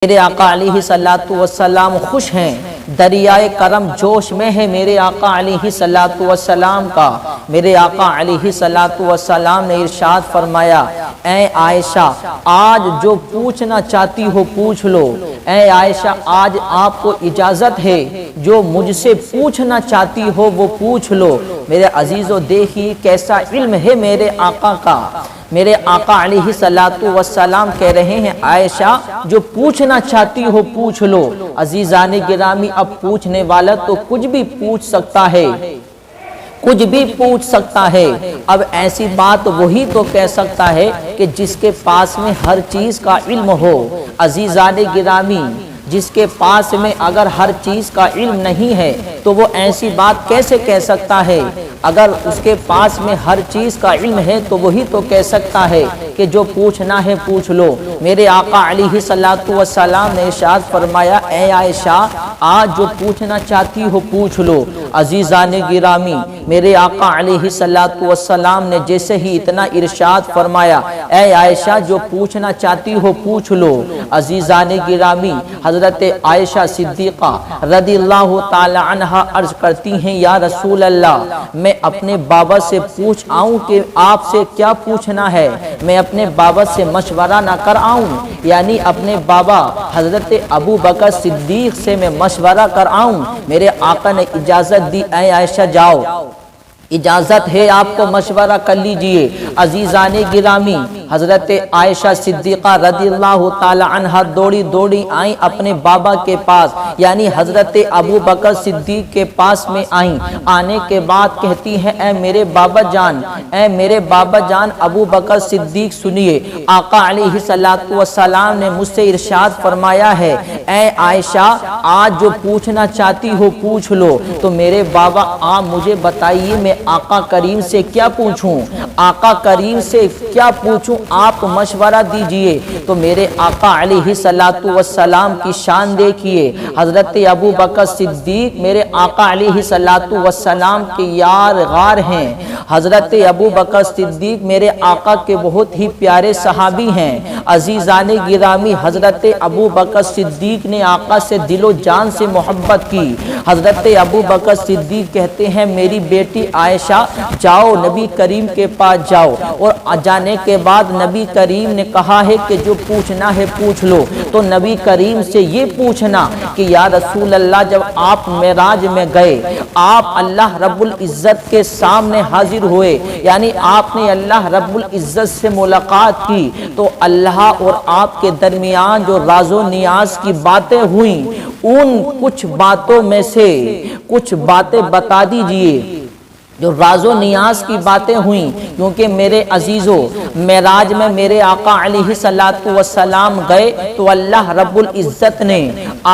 میرے آقا علیہ الصلوۃ والسلام خوش ہیں، دریائے کرم جوش میں ہے میرے آقا علیہ الصلوۃ والسلام کا۔ میرے آقا علیہ الصلوۃ والسلام نے ارشاد فرمایا، اے عائشہ آج جو پوچھنا چاہتی ہو پوچھ لو۔ اے عائشہ آج آپ کو اجازت ہے، جو مجھ سے پوچھنا چاہتی ہو وہ پوچھ لو۔ میرے عزیزو دیکھیے کیسا علم ہے میرے آقا کا۔ میرے آقا علیہ الصلوۃ والسلام کہہ رہے ہیں، عائشہ جو پوچھنا چاہتی ہو پوچھ لو۔ عزیزان گرامی، اب پوچھنے والا تو کچھ بھی پوچھ سکتا ہے، کچھ بھی پوچھ سکتا ہے۔ اب ایسی بات وہی تو کہہ سکتا ہے کہ جس کے پاس میں ہر چیز کا علم ہو۔ عزیزان گرامی، جس کے پاس میں اگر ہر چیز کا علم نہیں ہے تو وہ ایسی بات کیسے کہہ سکتا ہے؟ اگر اس کے پاس میں ہر چیز کا علم ہے تو وہی تو کہہ سکتا ہے کہ جو پوچھنا ہے پوچھ لو۔ میرے آقا علیہ الصلوۃ والسلام نے ارشاد فرمایا، اے عائشہ آج جو پوچھنا چاہتی ہو پوچھ لو۔ عزیزان گرامی، میرے آقا علیہ الصلوۃ والسلام نے جیسے ہی اتنا ارشاد فرمایا، اے عائشہ جو پوچھنا چاہتی ہو پوچھ لو، عزیزان گرامی، حضرت عائشہ صدیقہ رضی اللہ تعالی عنہا عرض کرتی ہیں، یا رسول اللہ میں اپنے بابا سے پوچھ آؤں کہ آپ سے کیا پوچھنا ہے؟ میں اپنے بابا سے مشورہ نہ کر آؤں؟ یعنی اپنے بابا حضرت ابو بکر صدیق سے میں مشورہ کر آؤں؟ میرے آقا نے اجازت دی، اے عائشہ جاؤ، اجازت ہے آپ کو مشورہ کر لیجئے۔ عزیزان گرامی، حضرت عائشہ صدیقہ رضی اللہ تعالی عنہا دوڑی دوڑی آئیں اپنے بابا کے پاس، یعنی حضرت ابو بکر صدیق کے پاس میں آئیں۔ آنے کے بعد کہتی ہیں، اے میرے بابا جان، اے میرے بابا جان ابو بکر صدیق سنیے، آقا علیہ الصلوۃ والسلام نے مجھ سے ارشاد فرمایا ہے، اے عائشہ آج جو پوچھنا چاہتی ہو پوچھ لو۔ تو میرے بابا آپ مجھے بتائیے میں آقا کریم سے کیا پوچھوں؟ آقا کریم سے کیا پوچھوں؟ آپ مشورہ دیجئے۔ تو میرے آقا علیہ الصلوۃ والسلام کی شان دیکھیے، حضرت ابو بکر صدیق میرے آقا علیہ الصلوۃ والسلام کے یار غار ہیں۔ حضرت ابو بکر صدیق میرے آقا کے بہت ہی پیارے صحابی ہیں۔ عزیزان گرامی، حضرت ابو بکر صدیق نے آقا سے دل و جان سے محبت کی۔ حضرت ابو بکر صدیق کہتے ہیں، میری بیٹی عائشہ جاؤ نبی کریم کے پاس جاؤ، اور جانے کے بعد نبی کریم نے کہا ہے کہ جو پوچھنا ہے پوچھ لو۔ تو نبی کریم سے یہ پوچھنا کہ یا رسول اللہ جب آپ معراج میں گئے، آپ اللہ رب العزت کے سامنے حاضر ہوئے، یعنی آپ نے اللہ رب العزت سے ملاقات کی، تو اللہ اور آپ کے درمیان جو راز و نیاز کی باتیں ہوئیں، ان کچھ باتوں میں سے کچھ باتیں بتا دیجئے جو راز و نیاز کی باتیں ہوئیں۔ کیونکہ میرے عزیزو، معراج میں میرے آقا علیہ الصلوۃ والسلام گئے تو اللہ رب العزت نے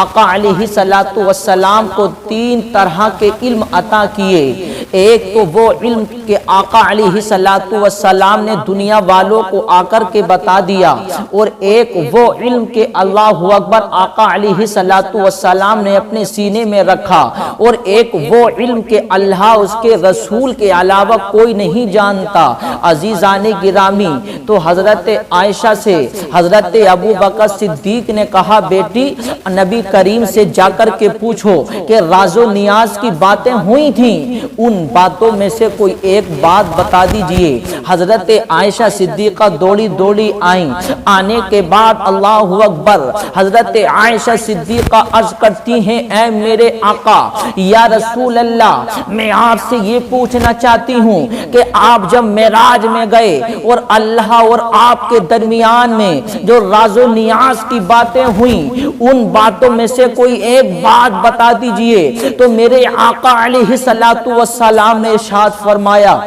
آقا علیہ الصلوۃ والسلام کو 3 طرح کے علم عطا کیے۔ ایک تو وہ علم کہ آقا علیہ الصلوۃ والسلام نے دنیا والوں کو آ کر کے بتا دیا، اور ایک وہ علم کہ اللہ اکبر آقا علیہ الصلوۃ والسلام نے اپنے سینے میں رکھا، اور ایک وہ علم کہ اللہ اس کے رسول کے علاوہ کوئی نہیں جانتا۔ عزیزان گرامی، تو حضرت عائشہ سے حضرت ابو بکر صدیق نے کہا، بیٹی نبی کریم سے جا کر کے پوچھو کہ راز و نیاز کی باتیں ہوئی تھیں، ان باتوں میں سے کوئی ایک بات بتا دیجئے۔ حضرت عائشہ صدیقہ دوڑی دوڑی آئیں۔ آنے کے بعد اللہ اکبر، حضرت عائشہ صدیقہ عرض کرتی ہیں، اے میرے آقا یا رسول اللہ میں آپ سے یہ پوچھنا چاہتی ہوں کہ آپ جب معراج میں گئے اور اللہ اور آپ کے درمیان میں جو راز و نیاز کی باتیں ہوئیں، ان باتوں میں سے کوئی ایک بات بتا دیجئے۔ تو میرے آقا علیہ الصلوۃ والسلام نے ارشاد فرمایا،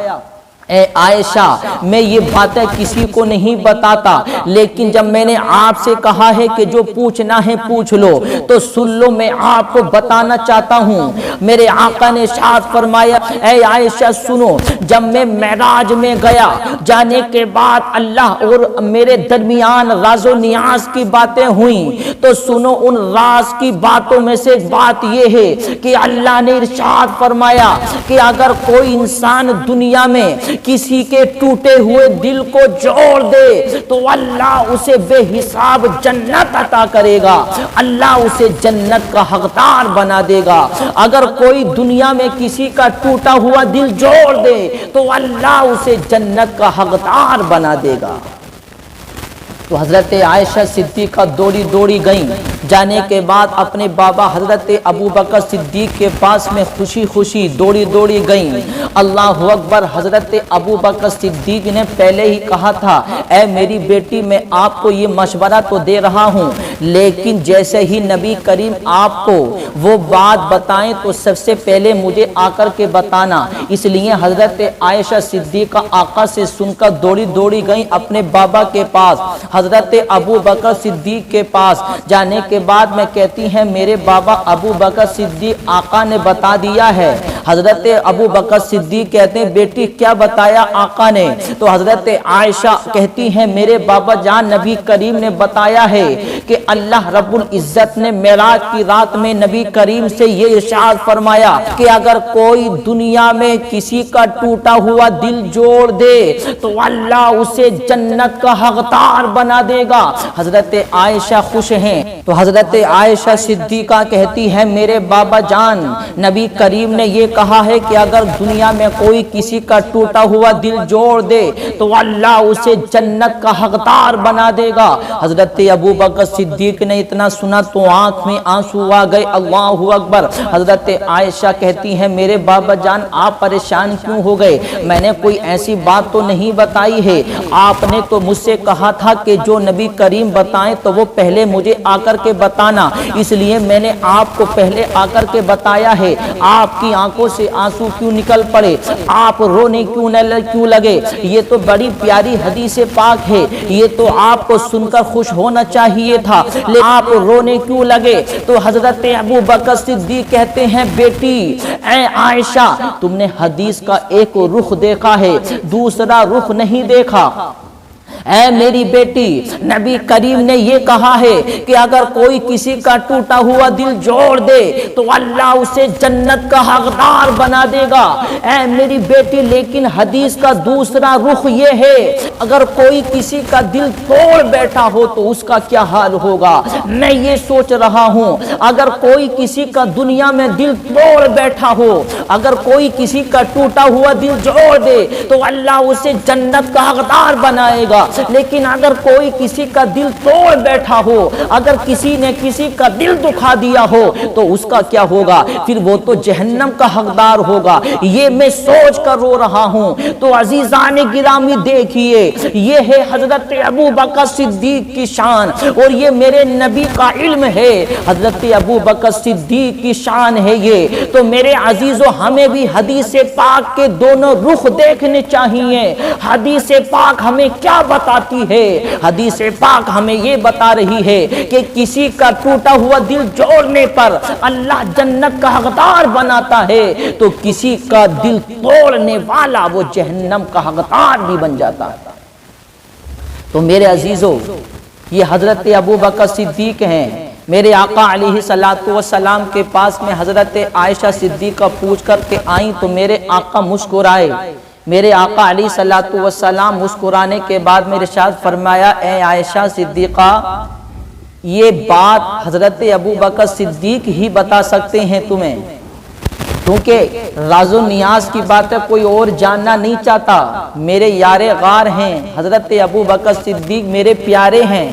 اے عائشہ میں یہ باتیں کسی کو نہیں بتاتا، لیکن جب میں نے آپ سے کہا ہے کہ جو پوچھنا ہے پوچھ لو تو سن لو، میں آپ کو بتانا چاہتا ہوں۔ میرے آقا نے ارشاد فرمایا، اے عائشہ سنو، جب میں معراج میں گیا، جانے کے بعد اللہ اور میرے درمیان راز و نیاز کی باتیں ہوئیں، تو سنو ان راز کی باتوں میں سے ایک بات یہ ہے کہ اللہ نے ارشاد فرمایا کہ اگر کوئی انسان دنیا میں کسی کے ٹوٹے ہوئے دل کو جوڑ دے تو اللہ اسے بے حساب جنت عطا کرے گا، اللہ اسے جنت کا حقدار بنا دے گا۔ اگر کوئی دنیا میں کسی کا ٹوٹا ہوا دل جوڑ دے تو اللہ اسے جنت کا حقدار بنا دے گا۔ تو حضرت عائشہ صدیقہ دوڑی گئیں، جانے کے بعد اپنے بابا حضرت ابوبکر صدیق کے پاس میں خوشی دوڑی گئیں۔ اللہ اکبر۔ حضرت ابوبکر صدیق نے پہلے ہی کہا تھا اے میری بیٹی میں آپ کو یہ مشورہ تو دے رہا ہوں، لیکن جیسے ہی نبی کریم آپ کو وہ بات بتائیں تو سب سے پہلے مجھے آ کر کے بتانا۔ اس لیے حضرت عائشہ صدیقہ آقا سے سن کر دوڑی گئیں اپنے بابا کے پاس، حضرت ابوبکر صدیق کے پاس۔ جانے کے بعد میں کہتی ہیں میرے بابا ابوبکر صدیق آقا نے بتا دیا ہے۔ حضرت ابوبکر صدیق کہتے ہیں بیٹی کیا بتایا آقا نے؟ تو حضرت عائشہ کہتی ہیں میرے بابا جان نبی کریم نے بتایا ہے کہ اللہ رب العزت نے معراج کی رات میں نبی کریم سے یہ ارشاد فرمایا کہ اگر کوئی دنیا میں کسی کا ٹوٹا ہوا دل جوڑ دے تو اللہ اسے جنت کا حقدار بنا دے گا۔ حضرت عائشہ خوش ہیں تو حضرت عائشہ صدیقہ کہتی ہے میرے بابا جان نبی کریم نے یہ کہا ہے کہ اگر دنیا میں کوئی کسی کا ٹوٹا ہوا دل جوڑ دے تو اللہ اسے جنت کا حقدار بنا دے گا۔ حضرت ابوبکر صدیق نے اتنا سنا تو آنکھ میں آنسو آ گئے۔ اللہ اکبر۔ حضرت عائشہ کہتی ہیں میرے بابا جان آپ پریشان کیوں ہو گئے؟ میں نے کوئی ایسی بات تو نہیں بتائی ہے، آپ نے تو مجھ سے کہا تھا کہ جو نبی کریم بتائیں تو وہ پہلے مجھے آ کر کے بتانا، اس لیے میں نے آپ کو پہلے آ کر کے بتایا ہے۔ آپ کی آنکھوں سے آنسو کیوں نکل پڑے؟ آپ رونے کیوں لگے؟ یہ تو بڑی پیاری حدیث پاک ہے، یہ تو آپ کو سن کر خوش ہونا چاہیے تھا، لیکن آپ رونے کیوں لگے؟ تو حضرت ابوبکر صدیق کہتے ہیں بیٹی اے عائشہ تم نے حدیث کا ایک رخ دیکھا ہے، دوسرا رخ نہیں دیکھا۔ اے میری بیٹی نبی کریم نے یہ کہا ہے کہ اگر کوئی کسی کا ٹوٹا ہوا دل جوڑ دے تو اللہ اسے جنت کا حقدار بنا دے گا۔ اے میری بیٹی لیکن حدیث کا دوسرا رخ یہ ہے اگر کوئی کسی کا دل توڑ بیٹھا ہو تو اس کا کیا حال ہوگا؟ میں یہ سوچ رہا ہوں اگر کوئی کسی کا دنیا میں دل توڑ بیٹھا ہو، اگر کوئی کسی کا ٹوٹا ہوا دل جوڑ دے تو اللہ اسے جنت کا حقدار بنائے گا، لیکن اگر کوئی کسی کا دل توڑ بیٹھا ہو، اگر کسی نے کسی کا دل دکھا دیا ہو تو اس کا کیا ہوگا؟ پھر وہ تو جہنم کا حقدار ہوگا۔ یہ میں سوچ کر رو رہا ہوں۔ تو عزیزان گرامی دیکھیے یہ ہے حضرت ابوبکر صدیق کی شان اور یہ میرے نبی کا علم ہے، حضرت ابوبکر صدیق کی شان ہے یہ۔ تو میرے عزیزو ہمیں بھی حدیث پاک کے دونوں رخ دیکھنے چاہیے۔ حدیث پاک ہمیں کیا بتاتی ہے؟ حدیث پاک ہمیں یہ بتا رہی ہے کہ کسی کا ٹوٹا ہوا دل جوڑنے پر اللہ جنت کا حقدار بناتا ہے تو کسی کا دل توڑنے والا وہ جہنم کا حقدار بھی بن جاتا ہے۔ تو میرے عزیزو یہ حضرت ابوبکر صدیق ہیں۔ میرے آقا علیہ الصلوۃ والسلام کے پاس میں حضرت عائشہ صدیقہ پوچھ کر کے آئیں تو میرے آقا مسکرائے۔ میرے آقا علیہ الصلوۃ والسلام مسکرانے کے بعد میرے ارشاد فرمایا اے عائشہ صدیقہ یہ بات حضرت ابوبکر صدیق ہی بتا سکتے ہیں تمہیں، کیونکہ راز و نیاز کی باتیں کوئی اور جاننا نہیں چاہتا۔ میرے یار غار ہیں حضرت ابوبکر صدیق، میرے پیارے ہیں،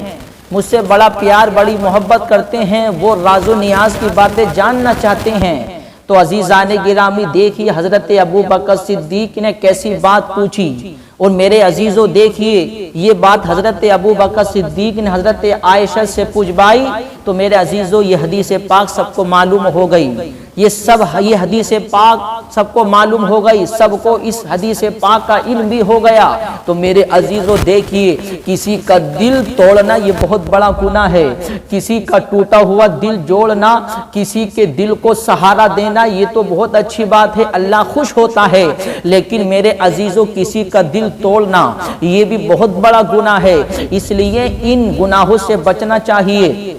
مجھ سے بڑا پیار بڑی محبت کرتے ہیں، وہ راز و نیاز کی باتیں جاننا چاہتے ہیں۔ تو عزیزان گرامی دیکھیے حضرت ابوبکر صدیق نے کیسی بات پوچھی، اور میرے عزیزو دیکھیے یہ بات حضرت ابوبکر صدیق نے حضرت عائشہ سے پوچھوائی تو میرے عزیزو یہ حدیث پاک سب کو معلوم ہو گئی، یہ حدیث پاک سب کو معلوم ہو گئی، سب کو اس حدیث پاک کا علم بھی ہو گیا۔ تو میرے عزیزو دیکھیے کسی کا دل توڑنا یہ بہت بڑا گناہ ہے، کسی کا ٹوٹا ہوا دل جوڑنا، کسی کے دل کو سہارا دینا یہ تو بہت اچھی بات ہے، اللہ خوش ہوتا ہے، لیکن میرے عزیزو کسی کا دل توڑنا یہ بھی بہت بڑا گناہ ہے۔ اس لیے ان گناہوں سے بچنا چاہیے۔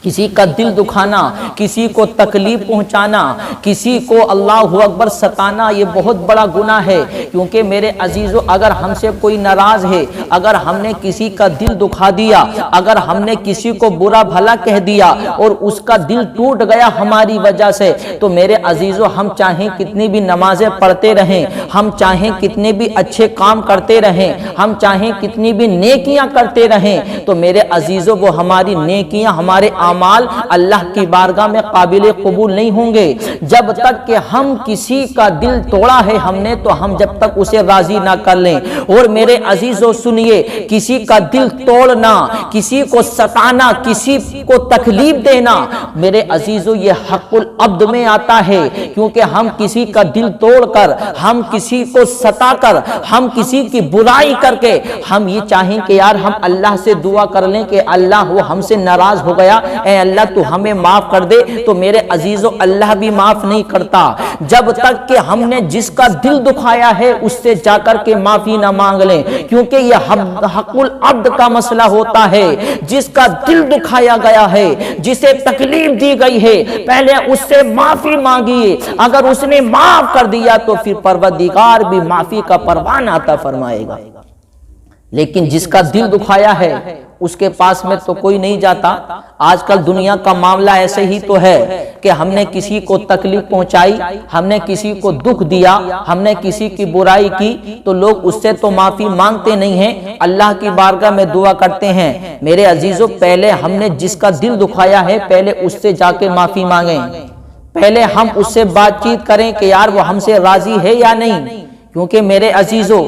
کسی کا دل دکھانا، کسی کو تکلیف پہنچانا، کسی کو اللہ اکبر ستانا، یہ بہت بڑا گناہ ہے۔ کیونکہ میرے عزیزو اگر ہم سے کوئی ناراض ہے، اگر ہم نے کسی کا دل دکھا دیا، اگر ہم نے کسی کو برا بھلا کہہ دیا اور اس کا دل ٹوٹ گیا ہماری وجہ سے، تو میرے عزیزو ہم چاہیں کتنی بھی نمازیں پڑھتے رہیں، ہم چاہیں کتنے بھی اچھے کام کرتے رہیں، ہم چاہیں کتنی بھی نیکیاں کرتے رہیں، تو میرے عزیزو وہ ہماری نیکیاں، ہمارے اعمال اللہ کی بارگاہ میں قابل قبول نہیں ہوں گے جب تک کہ ہم کسی کا دل توڑا ہے ہم نے، تو ہم جب تک اسے راضی نہ کر لیں۔ اور میرے عزیزو سنیے، کسی کا دل توڑنا، کسی کو ستانا، کسی کو تکلیف دینا، میرے عزیزو یہ حق العبد میں آتا ہے۔ کیونکہ ہم کسی کا دل توڑ کر، ہم کسی کو ستا کر، ہم کسی کی برائی کر کے ہم یہ چاہیں کہ یار ہم اللہ سے دعا کر لیں کہ اللہ وہ ہم سے ناراض ہو گیا، اے اللہ تو ہمیں معاف کر دے، تو میرے عزیزو اللہ بھی معاف نہیں کرتا جب تک کہ ہم نے جس کا دل دکھایا ہے اس سے جا کر کے معافی نہ مانگ لیں۔ کیونکہ یہ حق العبد کا مسئلہ ہوتا ہے، جس کا دل دکھایا گیا ہے، جسے تکلیف دی گئی ہے، پہلے اس سے معافی مانگیے، اگر اس نے معاف کر دیا تو پھر پروردگار بھی معافی کا پروان عطا فرمائے گا۔ لیکن جس کا دل دکھایا ہے اس کے پاس میں تو کوئی نہیں جاتا۔ آج کل دنیا کا معاملہ ایسے ہی تو ہے کہ ہم نے کسی کو تکلیف پہنچائی، ہم نے کسی کو دکھ دیا، ہم نے کسی کی برائی کی، تو لوگ اس سے تو معافی مانگتے نہیں ہیں، اللہ کی بارگاہ میں دعا کرتے ہیں۔ میرے عزیزو پہلے ہم نے جس کا دل دکھایا ہے پہلے اس سے جا کے معافی مانگیں، پہلے ہم اس سے بات چیت کریں کہ یار وہ ہم سے راضی ہے یا نہیں۔ کیونکہ میرے عزیزو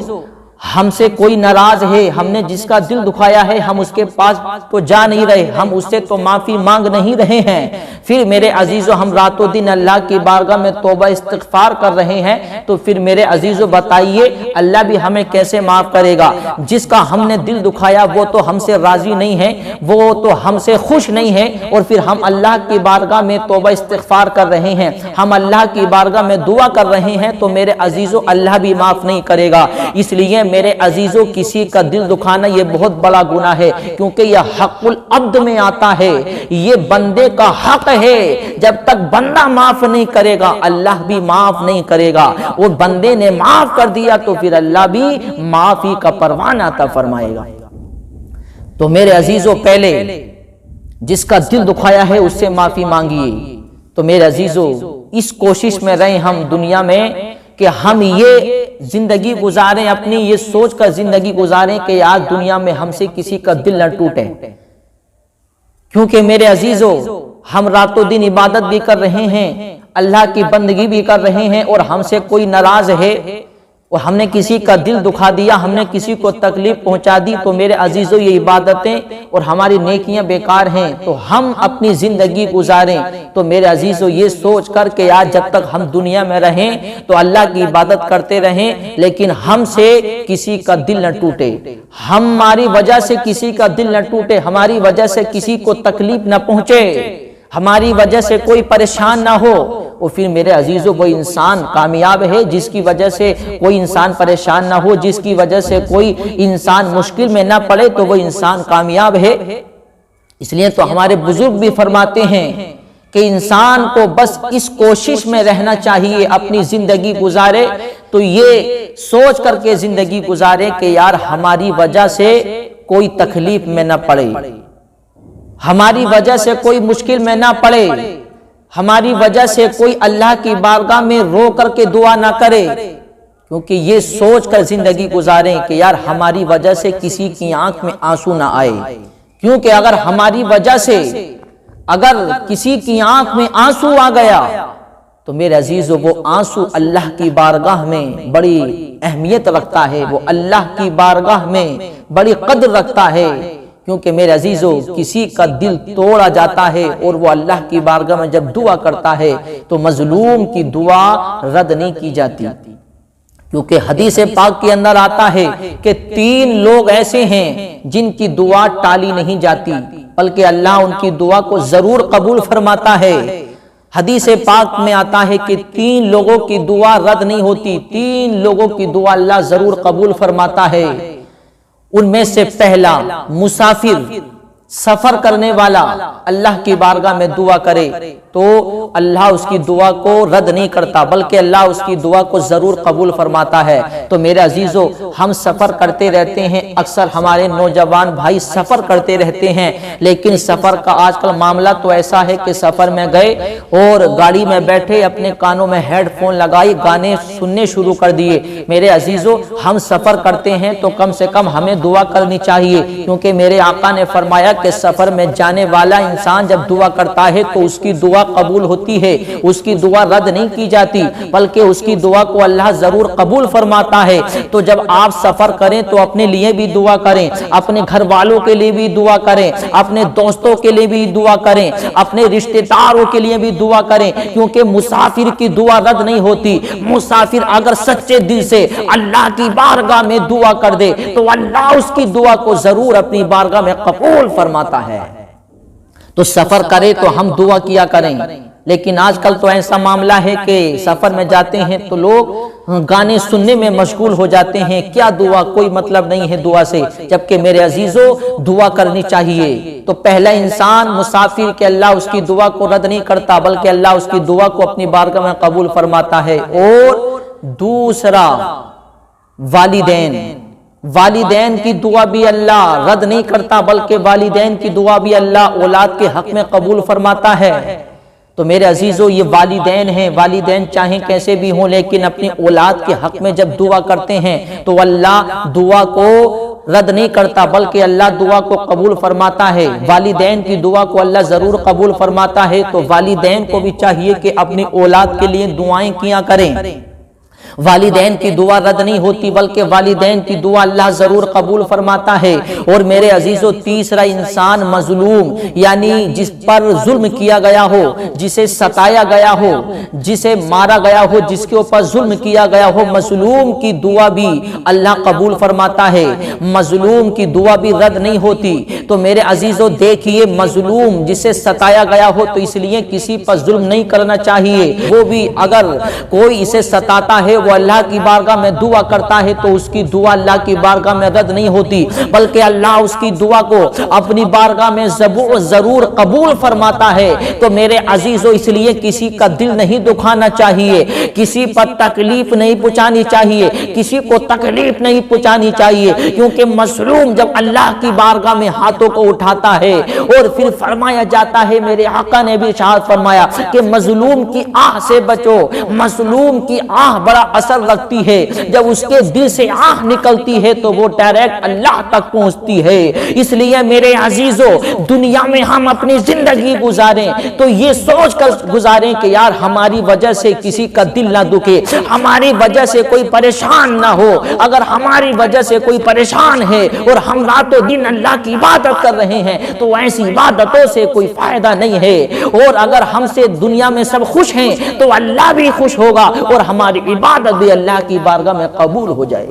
ہم سے کوئی ناراض ہے، ہم نے جس کا دل دکھایا ہے ہم اس کے پاس تو جا نہیں رہے، ہم اس سے تو معافی مانگ نہیں رہے ہیں، پھر میرے عزیزو ہم رات و دن اللہ کی بارگاہ میں توبہ استغفار کر رہے ہیں، تو پھر میرے عزیزو بتائیے اللہ بھی ہمیں کیسے معاف کرے گا؟ جس کا ہم نے دل دکھایا وہ تو ہم سے راضی نہیں ہے، وہ تو ہم سے خوش نہیں ہے، اور پھر ہم اللہ کی بارگاہ میں توبہ استغفار کر رہے ہیں، ہم اللہ کی بارگاہ میں دعا کر رہے ہیں، تو میرے عزیزو اللہ بھی معاف نہیں کرے گا۔ اس لیے میرے عزیزو کسی کا دل دکھانا یہ بہت بڑا گناہ ہے، کیونکہ یہ حق العبد میں آتا ہے، یہ بندے کا حق ہے۔ جب تک بندہ معاف نہیں کرے گا اللہ بھی معاف نہیں کرے گا، وہ بندے نے معاف کر دیا تو پھر اللہ بھی معافی کا پروان عطا فرمائے گا۔ تو میرے عزیزو پہلے جس کا دل دکھایا ہے اس سے معافی مانگیے۔ تو میرے عزیزو اس کوشش میں رہیں ہم دنیا میں کہ ہم یہ زندگی گزاریں، اپنی یہ سوچ کر زندگی گزاریں کہ آج دنیا میں ہم سے کسی کا دل نہ ٹوٹے۔ کیونکہ میرے عزیزو ہم رات و دن عبادت بھی کر رہے ہیں، اللہ کی بندگی بھی کر رہے ہیں، اور ہم سے کوئی ناراض ہے اور ہم نے کسی کا دل دکھا دیا، ہم نے کسی کو تکلیف پہنچا دی، تو میرے عزیزو یہ عبادتیں اور ہماری نیکیاں بیکار ہیں۔ تو ہم اپنی زندگی گزاریں تو میرے عزیزو یہ سوچ کر کہ آج جب تک ہم دنیا میں رہیں تو اللہ کی عبادت کرتے رہیں، لیکن ہم سے کسی کا دل نہ ٹوٹے، ہماری وجہ سے کسی کا دل نہ ٹوٹے، ہماری وجہ سے کسی کو تکلیف نہ پہنچے، ہماری وجہ سے کوئی پریشان نہ ہو۔ اور پھر میرے عزیزو وہ انسان کامیاب ہے جس کی وجہ سے کوئی انسان پریشان نہ ہو، جس کی وجہ سے کوئی انسان مشکل میں نہ پڑے، تو وہ انسان کامیاب ہے۔ اس لیے تو ہمارے بزرگ بھی فرماتے ہیں کہ انسان کو بس اس کوشش میں رہنا چاہیے اپنی زندگی گزارے تو یہ سوچ کر کے زندگی گزارے کہ یار ہماری وجہ سے کوئی تکلیف میں نہ پڑے، ہماری وجہ سے کوئی مشکل میں نہ پڑے، ہماری وجہ سے کوئی اللہ کی بارگاہ میں رو کر کے دعا نہ کرے، کیونکہ یہ سوچ کر زندگی گزاریں کہ یار ہماری وجہ سے کسی کی آنکھ میں آنسو نہ آئے۔ کیونکہ اگر ہماری وجہ سے اگر کسی کی آنکھ میں آنسو آ گیا تو میرے عزیزو وہ آنسو اللہ کی بارگاہ میں بڑی اہمیت رکھتا ہے، وہ اللہ کی بارگاہ میں بڑی قدر رکھتا ہے۔ کیونکہ میرے عزیزو کسی کا دل توڑا جاتا ہے اور وہ اللہ کی بارگاہ میں جب دعا کرتا ہے تو مظلوم کی دعا رد نہیں کی جاتی، کیونکہ حدیث پاک کے اندر آتا ہے کہ 3 لوگ ایسے ہیں جن کی دعا ٹالی نہیں جاتی بلکہ اللہ ان کی دعا کو ضرور قبول فرماتا ہے۔ حدیث پاک میں آتا ہے کہ 3 لوگوں کی دعا رد نہیں ہوتی، 3 لوگوں کی دعا اللہ ضرور قبول فرماتا ہے۔ ان میں سے پہلا مسافر سفر کرنے والا اللہ کی بارگاہ میں دعا کرے تو اللہ اس کی دعا کو رد نہیں کرتا بلکہ اللہ اس کی دعا کو ضرور قبول فرماتا ہے۔ تو میرے عزیزو، ہم سفر کرتے رہتے ہیں، اکثر ہمارے نوجوان بھائی سفر کرتے رہتے ہیں، لیکن سفر کا آج کل معاملہ تو ایسا ہے کہ سفر میں گئے اور گاڑی میں بیٹھے اپنے کانوں میں ہیڈ فون لگائی، گانے سننے شروع کر دیے۔ میرے عزیزو، ہم سفر کرتے ہیں تو کم سے کم ہمیں دعا کرنی چاہیے، کیونکہ میرے آقا نے فرمایا کہ سفر میں جانے والا انسان جب دعا کرتا ہے تو اس کی دعا قبول ہوتی ہے، اس کی دعا رد نہیں کی جاتی بلکہ اس کی دعا کو اللہ ضرور قبول فرماتا ہے۔ تو جب آپ سفر کریں تو اپنے لیے بھی دعا کریں، اپنے گھر والوں کے لیے بھی دعا کریں، اپنے دوستوں کے لیے بھی دعا کریں، اپنے رشتہ داروں کے لیے بھی دعا کریں، کیونکہ مسافر کی دعا رد نہیں ہوتی۔ مسافر اگر سچے دل سے اللہ کی بارگاہ میں دعا کر دے تو اللہ اس کی دعا کو ضرور اپنی بارگاہ میں قبول فرماتا ہے۔ تو سفر کرے تو ہم دعا کیا کریں، لیکن آج کل تو ایسا معاملہ ہے کہ سفر میں جاتے ہیں تو لوگ گانے سننے میں مشغول ہو جاتے ہیں۔ کیا دعا، کوئی مطلب نہیں ہے دعا سے، جبکہ میرے عزیزو دعا کرنی چاہیے۔ تو پہلا انسان مسافر کہ اللہ اس کی دعا کو رد نہیں کرتا بلکہ اللہ اس کی دعا کو اپنی بارگاہ میں قبول فرماتا ہے۔ اور دوسرا والدین کی دعا بھی اللہ رد نہیں کرتا بلکہ والدین کی دعا بھی اللہ اولاد کے حق میں قبول فرماتا ہے۔ تو میرے عزیزو، یہ والدین ہیں، والدین چاہیں کیسے بھی ہوں لیکن اپنی اولاد کے حق میں جب دعا کرتے ہیں تو اللہ دعا کو رد نہیں کرتا بلکہ اللہ دعا کو قبول فرماتا ہے۔ والدین کی دعا کو اللہ ضرور قبول فرماتا ہے، تو والدین کو بھی چاہیے کہ اپنی اولاد کے لیے دعائیں کیا کریں۔ والدین کی دعا رد نہیں ہوتی بلکہ والدین کی دعا اللہ ضرور قبول فرماتا ہے۔ اور میرے عزیزو، تیسرا انسان مظلوم، یعنی جس پر ظلم کیا گیا ہو، جسے ستایا گیا ہو، جسے مارا گیا ہو، جس کے اوپر ظلم کیا گیا ہو، مظلوم کی دعا بھی اللہ قبول فرماتا ہے، مظلوم کی دعا بھی رد نہیں ہوتی۔ تو میرے عزیزو دیکھیے، مظلوم جسے ستایا گیا ہو تو اس لیے کسی پر ظلم نہیں کرنا چاہیے، وہ بھی اگر کوئی اسے ستاتا ہے وہ اللہ کی بارگاہ میں دعا کرتا ہے تو اس کی دعا اللہ کی بارگاہ میں رد نہیں ہوتی بلکہ اللہ اس کی دعا کو اپنی بارگاہ میں ضرور قبول فرماتا ہے۔ تو میرے عزیزو، اس لیے کسی کا دل نہیں دکھانا چاہیے، کسی پر تکلیف نہیں پہنچانی چاہیے، کسی کو تکلیف نہیں پہنچانی چاہیے، کیونکہ مظلوم جب اللہ کی بارگاہ میں ہاتھوں کو اٹھاتا ہے اور پھر فرمایا جاتا ہے، میرے آقا نے بھی ارشاد فرمایا کہ مظلوم کی آہ سے بچو۔ مظلوم کی آہ بڑا اثر رکھتی ہے، جب اس کے دل سے آہ نکلتی ہے تو وہ ڈائریکٹ اللہ تک پہنچتی ہے۔ اس لیے میرے عزیزو، دنیا میں ہم اپنی زندگی گزاریں تو یہ سوچ کر گزاریں کہ یار ہماری وجہ سے کسی کا دل نہ دکھے، ہماری وجہ سے کوئی پریشان نہ ہو۔ اگر ہماری وجہ سے کوئی پریشان ہے اور ہم رات و دن اللہ کی عبادت کر رہے ہیں تو ایسی عبادتوں سے کوئی فائدہ نہیں ہے۔ اور اگر ہم سے دنیا میں سب خوش ہیں تو اللہ بھی خوش ہوگا اور ہماری عبادت بھی اللہ کی بارگاہ میں قبول ہو جائے۔